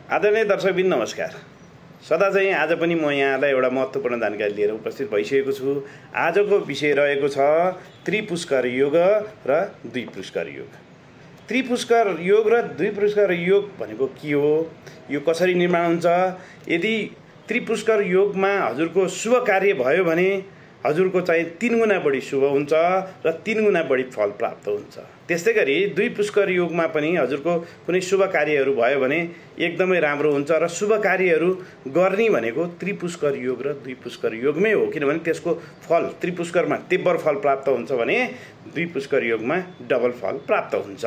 आदरणीय दर्शकबिन नमस्कार। सदा चाहिँ आज पनि म यहाँलाई एउटा महत्त्वपूर्ण जानकारी लिएर उपस्थित भइसकेको छु। आजको विषय रहेको छ त्रिपुष्कर योग र द्विपुष्कर योग। त्रिपुष्कर योग र द्विपुष्कर योग भनेको के हो, यो कसरी निर्माण हुन्छ, यदि त्रिपुष्कर योगमा हजुरको शुभ कार्य भयो भने हजुरको चाहिँ 3 गुणा बढी शुभ हुन्छ र 3 गुणा बढी फल प्राप्त हुन्छ। त्यस्तै गरी द्विपुष्कर योगमा पनि हजुरको कुनै शुभ कार्यहरू भयो भने एकदमै राम्रो हुन्छ र शुभ कार्यहरू गर्ने भनेको त्रिपुष्कर योग र द्विपुष्कर योगमै हो। किनभने त्यसको फल त्रिपुष्करमा तीव्र फल प्राप्त हुन्छ भने द्विपुष्कर योगमा डबल फल प्राप्त हुन्छ।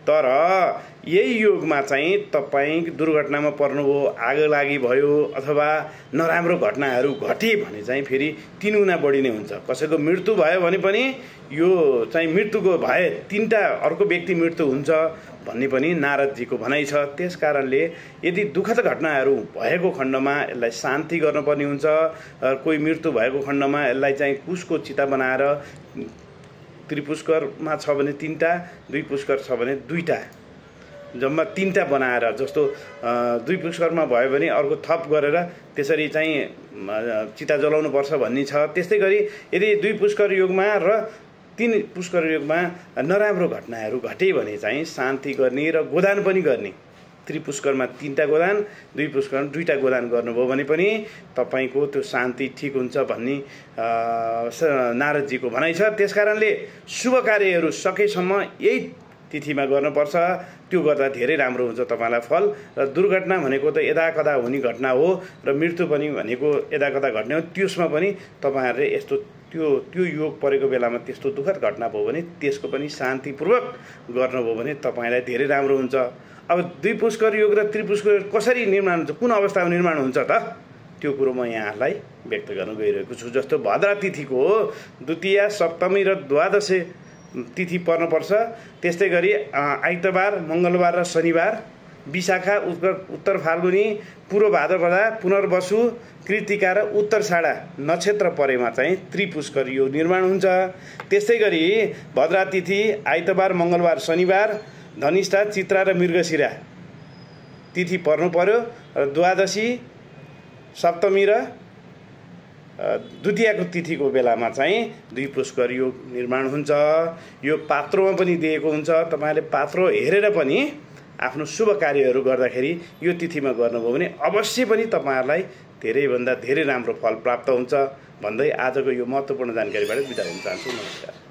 तर यही योगमा चाहिँ तपाईँ दुर्घटनामा पर्नुभयो, आगलागी भयो अथवा नराम्रो घटनाहरू घटे भने चाहिँ फेरि 3 गुणा बढी नै हुन्छ। कसैको मृत्यु भयो भने पनि यो चाहिँ मृत्युको भए 3टा अर्को व्यक्ति मृत्यु हुन्छ भन्ने पनि नारदजीको भनाइ छ। त्यस कारणले यदि दुःखद घटनाहरू भएको खण्डमा यसलाई शान्ति गर्नुपर्ने हुन्छ। कोही मृत्यु भएको खण्डमा यसलाई चाहिँ कुशको चिता बनाएर, त्रिपुष्करमा छ भने 3टा, द्विपुष्कर छ भने 2टा, जम्मा 3टा बनाएर, जस्तो द्विपुष्करमा भयो भने अर्को थप गरेर त्यसरी चाहिँ चिता जलाउनु पर्छ भन्ने छ। त्यस्तै गरी यदि द्विपुष्कर योगमा र 3 पुष्कर योगमा नराम्रो घटनाहरू घटे भने चाहिँ शान्ति गर्ने र गोदान पनि गर्ने। त्रिपुष्करमा 3टा गोदान, द्विपुष्करमा 2टा गोदान गर्नुभयो भने पनि तपाईको त्यो शान्ति ठिक हुन्छ भन्ने नारदजीको भनाइ छ। त्यसकारणले शुभ कार्यहरू सकेसम्म यही तिथिमा गर्नुपर्छ। त्यो गर्दा धेरै राम्रो हुन्छ तपाईलाई फल। र दुर्घटना भनेको त यदाकदा हुने घटना हो र मृत्यु पनि भनेको यदाकदा घट्ने हो। त्यसमा पनि तपाईहरुले यस्तो त्यो योग परेको बेलामा त्यस्तो दुःखद घटना भयो भने त्यसको पनि शान्तिपूर्वक गर्नुभयो भने तपाईलाई धेरै राम्रो हुन्छ। अब द्विपुष्कर योग र त्रिपुष्कर कसरी निर्माण हुन्छ, कुन अवस्थामा निर्माण हुन्छ त, त्यो कुरो म यहाँलाई व्यक्त गर्न गइरहेको छु। जस्तो भद्रा तिथिको द्वितीया, सप्तमी र द्वादशी तिथि पर्नुपर्छ। त्यस्तै गरी आइतबार, मङ्गलबार र शनिबार, विशाखा, उत्तर फाल्गुनी, पूर्व भाद्रपदा, पुनर्वसु, कृतिका र उत्तरषाढा नक्षत्र परेमा चाहिँ त्रिपुष्कर योग निर्माण हुन्छ। त्यस्तै गरी भद्रा तिथि, आइतबार, मङ्गलबार, शनिबार, धनिष्ठा, चित्रा र मृगशिरा तिथि पर्नु पर्यो। र द्वादशी, सप्तमी र द्वितीयको तिथिको बेलामा चाहिँ द्विपुष्कर योग निर्माण हुन्छ। यो पात्रोमा पनि दिएको हुन्छ। तपाईले पात्रो हेरेर पनि आफ्नो शुभ कार्यहरू गर्दाखेरि यो तिथिमा गर्नुभयो भने अवश्य पनि तपाईहरुलाई धेरैभन्दा धेरै राम्रो फल प्राप्त हुन्छ भन्दै आजको यो महत्त्वपूर्ण जानकारीबाट बिदा हुन चाहन्छु। नमस्कार।